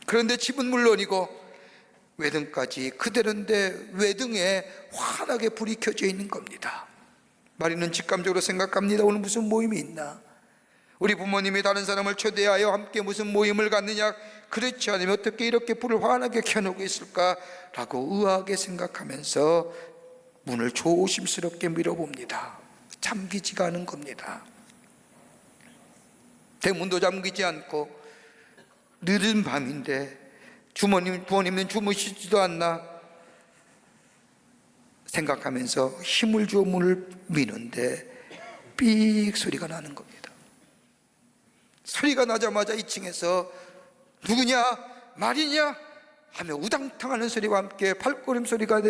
그런데 집은 물론이고 외등까지 그대로인데 외등에 환하게 불이 켜져 있는 겁니다. 마리는 직감적으로 생각합니다. 오늘 무슨 모임이 있나? 우리 부모님이 다른 사람을 초대하여 함께 무슨 모임을 갖느냐? 그렇지 않으면 어떻게 이렇게 불을 환하게 켜놓고 있을까라고 의아하게 생각하면서 문을 조심스럽게 밀어봅니다. 잠기지가 않은 겁니다. 대문도 잠기지 않고 늦은 밤인데 부모님은 주무시지도 않나 생각하면서 힘을 주어 문을 미는데 삑 소리가 나는 겁니다. 소리가 나자마자 2층에서 누구냐? 말이냐? 하며 우당탕하는 소리와 함께 발걸음 소리가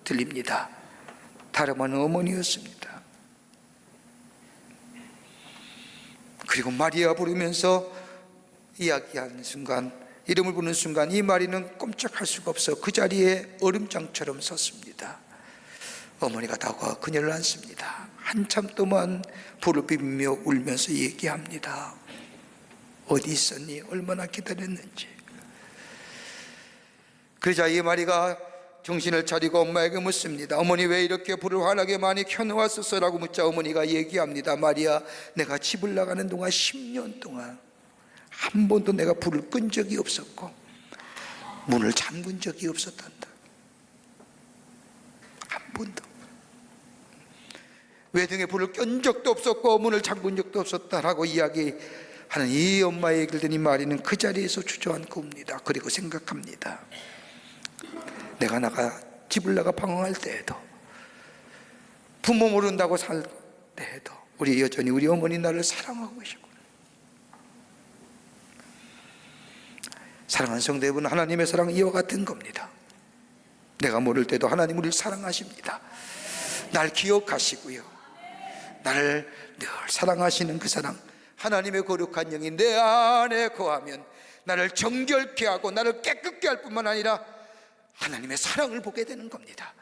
들립니다. 다름 아닌 어머니였습니다. 그리고 마리아 부르면서 이야기하는 순간, 이름을 부르는 순간 이 마리는 꼼짝할 수가 없어 그 자리에 얼음장처럼 섰습니다. 어머니가 다가와 그녀를 안습니다. 한참 동안 불을 비비며 울면서 얘기합니다. 어디 있었니? 얼마나 기다렸는지. 그러자 이 마리가 정신을 차리고 엄마에게 묻습니다. 어머니 왜 이렇게 불을 환하게 많이 켜놓았었어? 라고 묻자 어머니가 얘기합니다. 마리아, 내가 집을 나가는 동안 10년 동안 한 번도 내가 불을 끈 적이 없었고 문을 잠근 적이 없었단다. 한 번도. 외등에 불을 끈 적도 없었고 문을 잠근 적도 없었다라고 이야기하는 이 엄마의 얘기를 듣니 마리는 그 자리에서 주저앉고 옵니다. 그리고 생각합니다. 내가 집을 나가 방황할 때에도 부모 모른다고 살 때에도 우리 여전히 우리 어머니 나를 사랑하고 계시고 사랑하는 성도 여러분, 하나님의 사랑은 이와 같은 겁니다. 내가 모를 때도 하나님 우리를 사랑하십니다. 날 기억하시고요, 나를 늘 사랑하시는 그 사랑, 하나님의 거룩한 영이 내 안에 거하면 나를 정결케 하고 나를 깨끗게 할 뿐만 아니라 하나님의 사랑을 보게 되는 겁니다.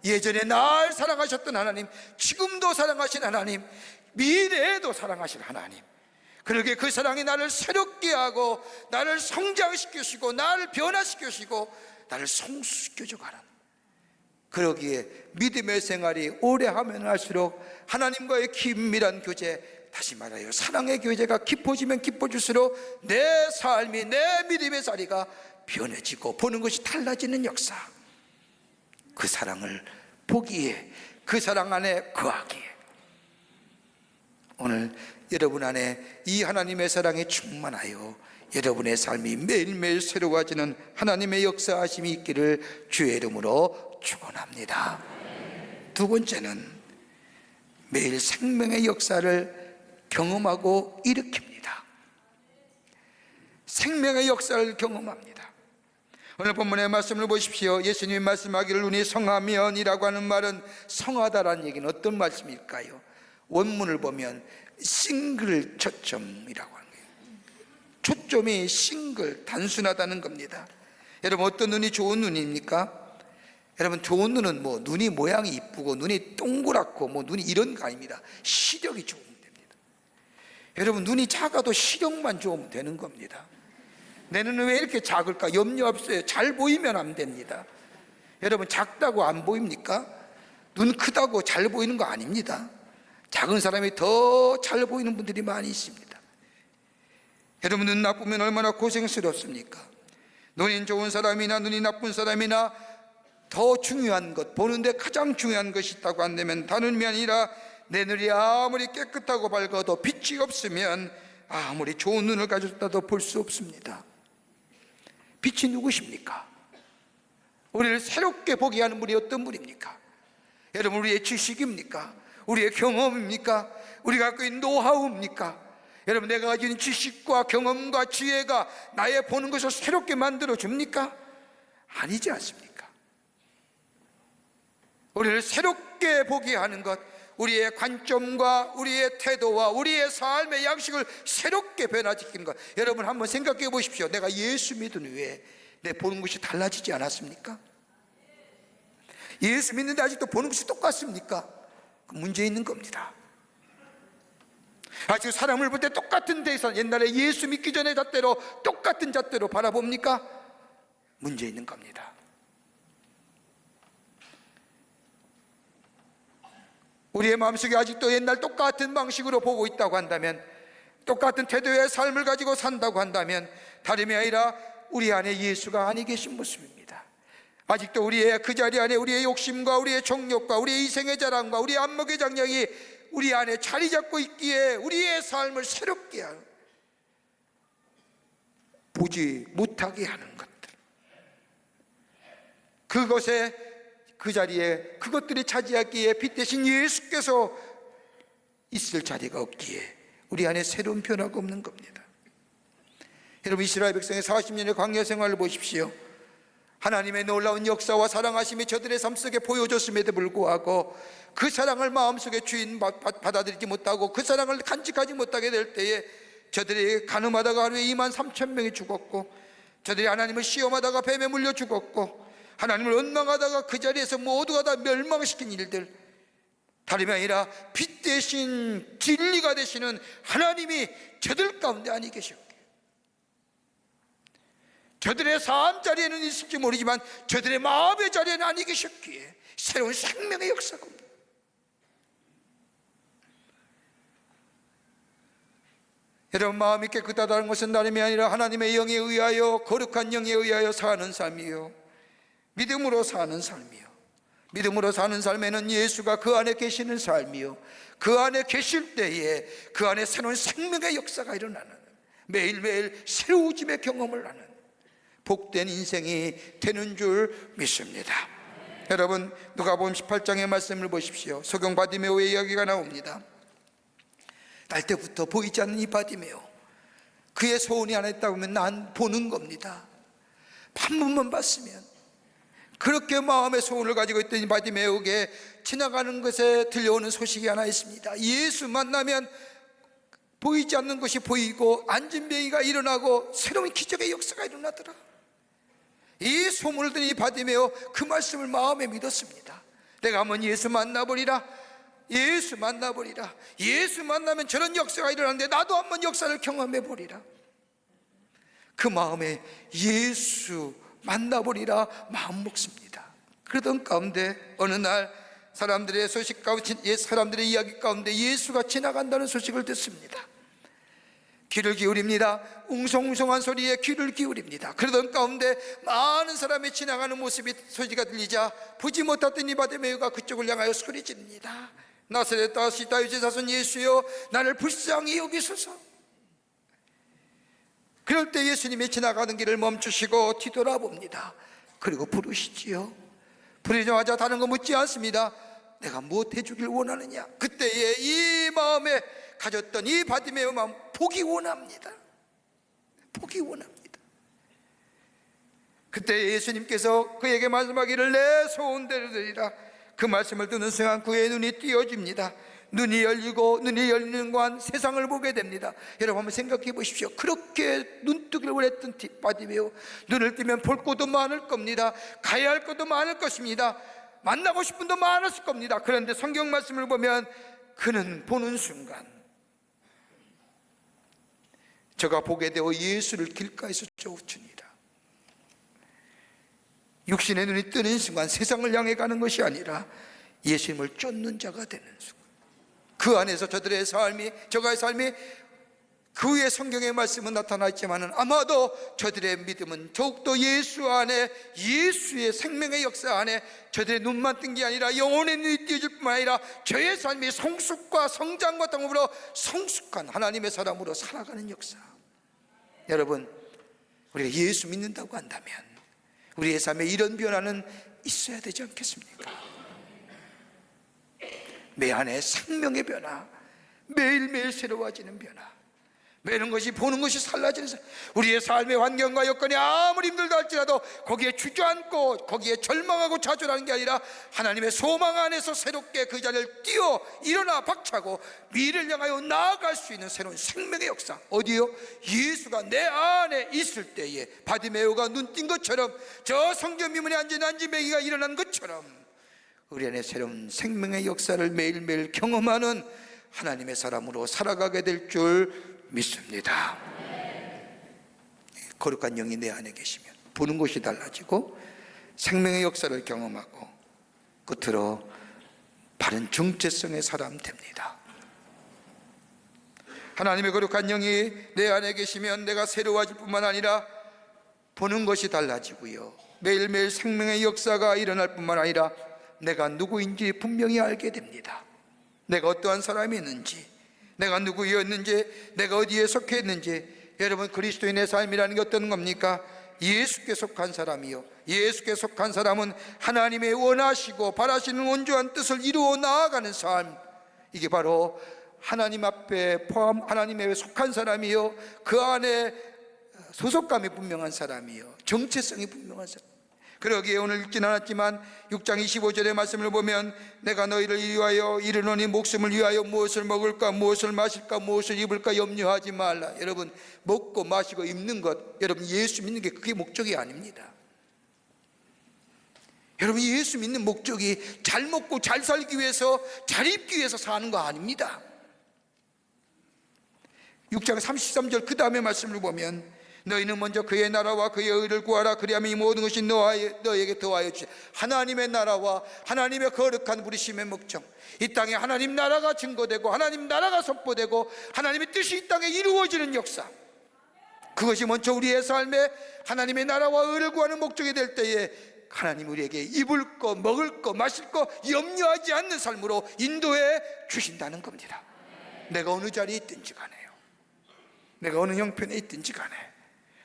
예전에 날 사랑하셨던 하나님, 지금도 사랑하신 하나님, 미래에도 사랑하실 하나님, 그러게 그 사랑이 나를 새롭게 하고 나를 성장시키시고 나를 변화시키시고 나를 성숙시켜줘 가는, 그러기에 믿음의 생활이 오래 하면 할수록 하나님과의 긴밀한 교제, 다시 말하여 사랑의 교제가 깊어지면 깊어질수록 내 삶이, 내 믿음의 자리가 변해지고 보는 것이 달라지는 역사, 그 사랑을 보기에, 그 사랑 안에 거하기에, 오늘 여러분 안에 이 하나님의 사랑에 충만하여 여러분의 삶이 매일매일 새로워지는 하나님의 역사하심이 있기를 주의 이름으로 축원합니다. 두 번째는 매일 생명의 역사를 경험하고 일으킵니다. 생명의 역사를 경험합니다. 오늘 본문의 말씀을 보십시오. 예수님이 말씀하기를 눈이 성하면이라고 하는 말은, 성하다라는 얘기는 어떤 말씀일까요? 원문을 보면 싱글 초점이라고 하는 거예요. 초점이 싱글, 단순하다는 겁니다. 여러분, 어떤 눈이 좋은 눈입니까? 여러분, 좋은 눈은 뭐 눈이 모양이 이쁘고 눈이 동그랗고 뭐 눈이 이런 거 아닙니다. 시력이 좋으면 됩니다. 여러분, 눈이 작아도 시력만 좋으면 되는 겁니다. 내 눈은 왜 이렇게 작을까? 염려 없어요. 잘 보이면 안 됩니다. 여러분, 작다고 안 보입니까? 눈 크다고 잘 보이는 거 아닙니다. 작은 사람이 더 잘 보이는 분들이 많이 있습니다. 여러분, 눈 나쁘면 얼마나 고생스럽습니까? 눈이 좋은 사람이나 눈이 나쁜 사람이나 더 중요한 것, 보는데 가장 중요한 것이 있다고 한다면 다른 면이 아니라 내 눈이 아무리 깨끗하고 밝아도 빛이 없으면 아무리 좋은 눈을 가졌다도 볼 수 없습니다. 빛이 누구십니까? 우리를 새롭게 보게 하는 분이 어떤 분입니까? 여러분, 우리의 지식입니까? 우리의 경험입니까? 우리가 갖고 있는 노하우입니까? 여러분, 내가 가진 지식과 경험과 지혜가 나의 보는 것을 새롭게 만들어 줍니까? 아니지 않습니까? 우리를 새롭게 보게 하는 것, 우리의 관점과 우리의 태도와 우리의 삶의 양식을 새롭게 변화시키는 것. 여러분, 한번 생각해 보십시오. 내가 예수 믿은 후에 내 보는 것이 달라지지 않았습니까? 예수 믿는데 아직도 보는 것이 똑같습니까? 문제 있는 겁니다. 아직 사람을 볼 때 똑같은 데서 옛날에 예수 믿기 전에 잣대로 똑같은 잣대로 바라봅니까? 문제 있는 겁니다. 우리의 마음속에 아직도 옛날 똑같은 방식으로 보고 있다고 한다면, 똑같은 태도의 삶을 가지고 산다고 한다면 다름이 아니라 우리 안에 예수가 아니 계신 모습입니다. 아직도 우리의 그 자리 안에 우리의 욕심과 우리의 정욕과 우리의 이생의 자랑과 우리의 안목의 장량이 우리 안에 자리 잡고 있기에 우리의 삶을 새롭게 하는, 보지 못하게 하는 것들, 그것에 그 자리에 그것들이 차지하기에 빛 대신 예수께서 있을 자리가 없기에 우리 안에 새로운 변화가 없는 겁니다. 여러분, 이스라엘 백성의 40년의 광야 생활을 보십시오. 하나님의 놀라운 역사와 사랑하심이 저들의 삶 속에 보여졌음에도 불구하고 그 사랑을 마음속에 주인 받아들이지 못하고 그 사랑을 간직하지 못하게 될 때에 저들이 간음하다가 하루에 23,000명이 죽었고, 저들이 하나님을 시험하다가 뱀에 물려 죽었고, 하나님을 원망하다가 그 자리에서 모두가 다 멸망시킨 일들, 다름이 아니라 빛 대신 진리가 되시는 하나님이 저들 가운데 아니 계셨기에, 저들의 삶 자리에는 있을지 모르지만 저들의 마음의 자리에는 아니 계셨기에 새로운 생명의 역사가 옵니다. 여러분, 마음이 깨끗하다는 것은 다름이 아니라 하나님의 영에 의하여, 거룩한 영에 의하여 사는 삶이요, 믿음으로 사는 삶이요, 믿음으로 사는 삶에는 예수가 그 안에 계시는 삶이요, 그 안에 계실 때에 그 안에 새로운 생명의 역사가 일어나는, 매일매일 새로워짐의 경험을 하는 복된 인생이 되는 줄 믿습니다. 여러분, 누가복음 18장의 말씀을 보십시오. 소경 바디메오의 이야기가 나옵니다. 날 때부터 보이지 않는 이 바디메오, 그의 소원이 하나 있다고 하면 난 보는 겁니다. 한 번만 봤으면. 그렇게 마음의 소원을 가지고 있던 이 바디메오에게 지나가는 것에 들려오는 소식이 하나 있습니다. 예수 만나면 보이지 않는 것이 보이고 안진뱅이가 일어나고 새로운 기적의 역사가 일어나더라. 이 소문을 들은 이 바디메오 그 말씀을 마음에 믿었습니다. 내가 한번 예수 만나보리라. 예수 만나보리라. 예수 만나면 저런 역사가 일어나는데 나도 한번 역사를 경험해 보리라. 그 마음에 예수 만나보리라 마음 먹습니다. 그러던 가운데 어느 날 사람들의 소식 가운데, 사람들의 이야기 가운데 예수가 지나간다는 소식을 듣습니다. 귀를 기울입니다. 웅성웅성한 소리에 귀를 기울입니다. 그러던 가운데 많은 사람이 지나가는 모습이 소리가 들리자 보지 못했던 이 바디메오가 그쪽을 향하여 소리 지릅니다. 나사렛 다윗의 자손 예수여, 나를 불쌍히 여기소서. 그럴 때 예수님이 지나가는 길을 멈추시고 뒤돌아봅니다. 그리고 부르시지요. 부르자마자 다른 거 묻지 않습니다. 내가 무엇 해주길 원하느냐. 그때에 이 마음에 가졌던 이 바디메오 마음 보기 원합니다. 보기 원합니다. 그때 예수님께서 그에게 말씀하기를 내 소원대로 되리라. 그 말씀을 듣는 순간 그의 눈이 띄어집니다. 눈이 열리고 눈이 열리는 동안 세상을 보게 됩니다. 여러분 한번 생각해 보십시오. 그렇게 눈뜨기를 원했던 바디메오, 눈을 뜨면 볼 곳도 많을 겁니다. 가야 할 것도 많을 것입니다. 만나고 싶은 분도 많았을 겁니다. 그런데 성경 말씀을 보면 그는 보는 순간 저가 보게 되어 예수를 길가에서 쫓으니라. 육신의 눈이 뜨는 순간 세상을 향해 가는 것이 아니라 예수님을 쫓는 자가 되는 순간, 그 안에서 저들의 삶이, 저가의 삶이, 그 위에 성경의 말씀은 나타나 있지만 아마도 저들의 믿음은 더욱더 예수 안에, 예수의 생명의 역사 안에 저들의 눈만 뜬 게 아니라 영혼의 눈이 띄어질 뿐만 아니라 저의 삶이 성숙과 성장과 더불어 성숙한 하나님의 사람으로 살아가는 역사. 여러분, 우리가 예수 믿는다고 한다면 우리의 삶에 이런 변화는 있어야 되지 않겠습니까? 내 안에 생명의 변화, 매일매일 새로워지는 변화, 매는 것이 보는 것이 달라지는 삶. 우리의 삶의 환경과 여건이 아무리 힘들다 할지라도 거기에 주저앉고 거기에 절망하고 좌절하는 게 아니라 하나님의 소망 안에서 새롭게 그 자리를 뛰어 일어나 박차고 미래를 향하여 나아갈 수 있는 새로운 생명의 역사. 어디요? 예수가 내 안에 있을 때에 바디메오가 눈 뜬 것처럼, 저 성전 미문에 앉은 안진뱅이가 일어난 것처럼 우리 안에 새로운 생명의 역사를 매일매일 경험하는 하나님의 사람으로 살아가게 될 줄 믿습니다. 거룩한 영이 내 안에 계시면 보는 것이 달라지고 생명의 역사를 경험하고 끝으로 바른 정체성의 사람 됩니다. 하나님의 거룩한 영이 내 안에 계시면 내가 새로워질 뿐만 아니라 보는 것이 달라지고요, 매일매일 생명의 역사가 일어날 뿐만 아니라 내가 누구인지 분명히 알게 됩니다. 내가 어떠한 사람이었는지, 내가 누구였는지, 내가 어디에 속해 있는지. 여러분, 그리스도인의 삶이라는 게 어떤 겁니까? 예수께 속한 사람이요, 예수께 속한 사람은 하나님의 원하시고 바라시는 온전한 뜻을 이루어 나아가는 삶. 이게 바로 하나님 앞에 하나님에 속한 사람이요, 그 안에 소속감이 분명한 사람이요, 정체성이 분명한 사람. 그러기에 오늘 읽진 않았지만 6장 25절의 말씀을 보면 내가 너희를 위하여 이르노니 목숨을 위하여 무엇을 먹을까, 무엇을 마실까, 무엇을 입을까 염려하지 말라. 여러분, 먹고 마시고 입는 것, 여러분 예수 믿는 게 그게 목적이 아닙니다. 여러분, 예수 믿는 목적이 잘 먹고 잘 살기 위해서, 잘 입기 위해서 사는 거 아닙니다. 6장 33절 그 다음에 말씀을 보면 너희는 먼저 그의 나라와 그의 의를 구하라. 그리하면 이 모든 것이 너에게 더하여 주시리라. 하나님의 나라와 하나님의 거룩한 부르심의 목적, 이 땅에 하나님 나라가 증거되고 하나님 나라가 선포되고 하나님의 뜻이 이 땅에 이루어지는 역사, 그것이 먼저 우리의 삶에 하나님의 나라와 의를 구하는 목적이 될 때에 하나님 우리에게 입을 거, 먹을 거, 마실 거 염려하지 않는 삶으로 인도해 주신다는 겁니다. 내가 어느 자리에 있든지 간에요, 내가 어느 형편에 있든지 간에,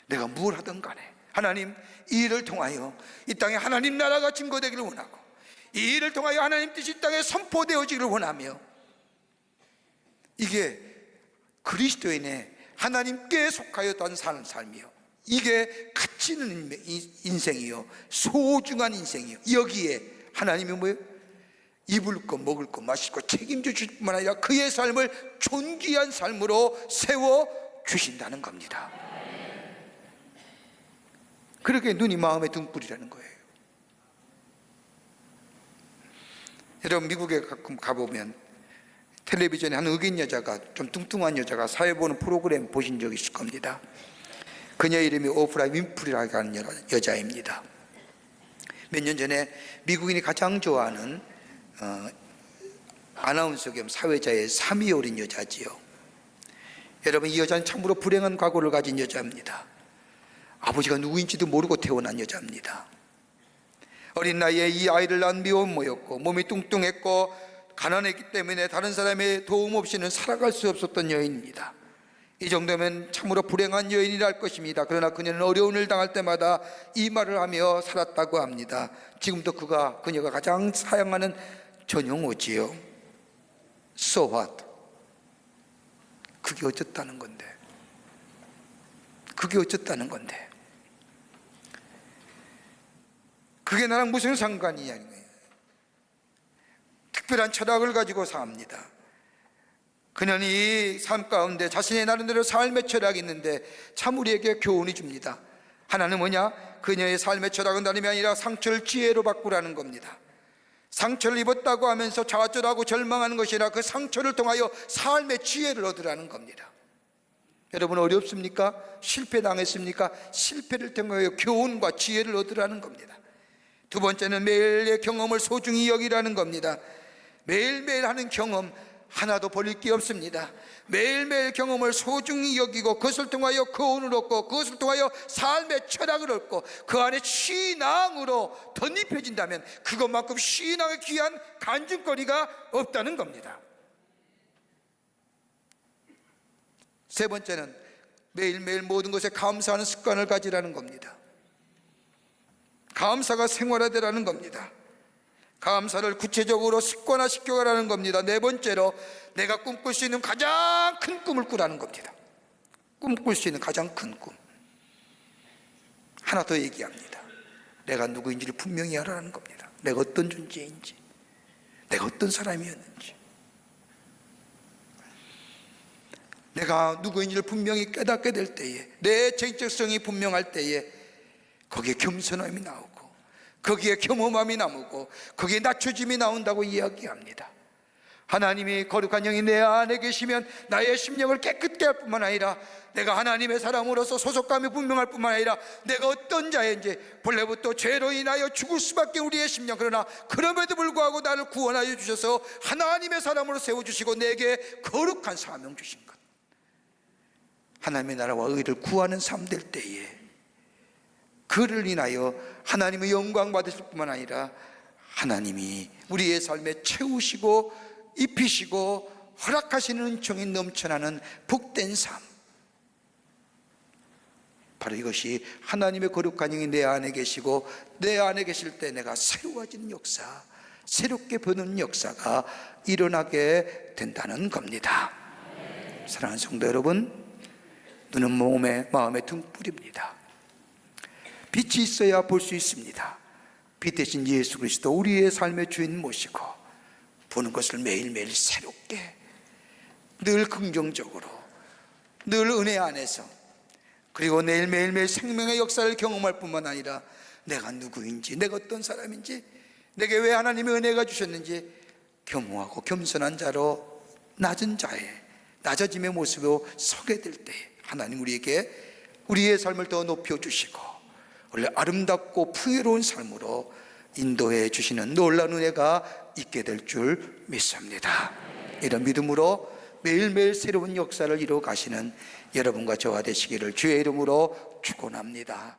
내가 뭘 하든 간에 하나님 이 일을 통하여 이 땅에 하나님 나라가 증거되기를 원하고, 이 일을 통하여 하나님 뜻이 이 땅에 선포되어지기를 원하며, 이게 그리스도인의 하나님께 속하여 사는 삶이요, 이게 가치 있는 인생이요, 소중한 인생이요. 여기에 하나님이 뭐예요? 입을 것, 먹을 것, 마실 것 책임져 주실 뿐만 아니라 그의 삶을 존귀한 삶으로 세워 주신다는 겁니다. 그렇게 눈이 마음의 등불이라는 거예요. 여러분, 미국에 가끔 가보면 텔레비전에 한 흑인 여자가, 좀 뚱뚱한 여자가 사회 보는 프로그램 보신 적 있을 겁니다. 그녀 이름이 오프라 윈프리라고 하는 여자입니다. 몇 년 전에 미국인이 가장 좋아하는 아나운서 겸 사회자의 3위에 오른 여자지요. 여러분, 이 여자는 참으로 불행한 과거를 가진 여자입니다. 아버지가 누구인지도 모르고 태어난 여자입니다. 어린 나이에 이 아이를 낳은 미혼모였고 몸이 뚱뚱했고 가난했기 때문에 다른 사람의 도움 없이는 살아갈 수 없었던 여인입니다. 이 정도면 참으로 불행한 여인이라 할 것입니다. 그러나 그녀는 어려운 일을 당할 때마다 이 말을 하며 살았다고 합니다. 지금도 그녀가 가장 사용하는 전용어지요. So what? 그게 어쨌다는 건데. 그게 어쨌다는 건데. 그게 나랑 무슨 상관이냐는 거예요. 특별한 철학을 가지고 삽니다. 그녀는 이 삶 가운데 자신의 나름대로 삶의 철학이 있는데 참 우리에게 교훈이 줍니다. 하나는 뭐냐? 그녀의 삶의 철학은 다름이 아니라 상처를 지혜로 바꾸라는 겁니다. 상처를 입었다고 하면서 좌절하고 절망하는 것이 아니라 그 상처를 통하여 삶의 지혜를 얻으라는 겁니다. 여러분, 어렵습니까? 실패당했습니까? 실패를 통하여 교훈과 지혜를 얻으라는 겁니다. 두 번째는 매일의 경험을 소중히 여기라는 겁니다. 매일매일 하는 경험 하나도 버릴 게 없습니다. 매일매일 경험을 소중히 여기고 그것을 통하여 교훈을 얻고 그것을 통하여 삶의 철학을 얻고 그 안에 신앙으로 덧입혀진다면 그것만큼 신앙의 귀한 간증거리가 없다는 겁니다. 세 번째는 매일매일 모든 것에 감사하는 습관을 가지라는 겁니다. 감사가 생활화되라는 겁니다. 감사를 구체적으로 습관화시켜가라는 겁니다. 네 번째로 내가 꿈꿀 수 있는 가장 큰 꿈을 꾸라는 겁니다. 꿈꿀 수 있는 가장 큰 꿈. 하나 더 얘기합니다. 내가 누구인지를 분명히 알아라는 겁니다. 내가 어떤 존재인지, 내가 어떤 사람이었는지, 내가 누구인지를 분명히 깨닫게 될 때에, 내 정체성이 분명할 때에 거기에 겸손함이 나오고 거기에 겸허함이 나오고 거기에 낮춰짐이 나온다고 이야기합니다. 하나님이 거룩한 영이 내 안에 계시면 나의 심령을 깨끗게 할 뿐만 아니라 내가 하나님의 사람으로서 소속감이 분명할 뿐만 아니라 내가 어떤 자인지 본래부터 죄로 인하여 죽을 수밖에 우리의 심령, 그러나 그럼에도 불구하고 나를 구원하여 주셔서 하나님의 사람으로 세워주시고 내게 거룩한 사명 주신 것, 하나님의 나라와 의를 구하는 삶 될 때에 그를 인하여 하나님의 영광 받으실 뿐만 아니라 하나님이 우리의 삶에 채우시고 입히시고 허락하시는 은총이 넘쳐나는 복된 삶, 바로 이것이 하나님의 거룩한 영이 내 안에 계시고 내 안에 계실 때 내가 새로워지는 역사, 새롭게 보는 역사가 일어나게 된다는 겁니다. 사랑하는 성도 여러분, 눈은 몸에 마음의 등불입니다. 빛이 있어야 볼 수 있습니다. 빛 대신 예수 그리스도 우리의 삶의 주인 모시고 보는 것을 매일매일 새롭게, 늘 긍정적으로, 늘 은혜 안에서, 그리고 매일매일 생명의 역사를 경험할 뿐만 아니라 내가 누구인지, 내가 어떤 사람인지, 내게 왜 하나님의 은혜가 주셨는지 겸허하고 겸손한 자로 낮은 자의 낮아짐의 모습으로 서게 될 때 하나님 우리에게 우리의 삶을 더 높여주시고 원래 아름답고 풍요로운 삶으로 인도해 주시는 놀라운 은혜가 있게 될 줄 믿습니다. 이런 믿음으로 매일매일 새로운 역사를 이루어 가시는 여러분과 저와 되시기를 주의 이름으로 축원합니다.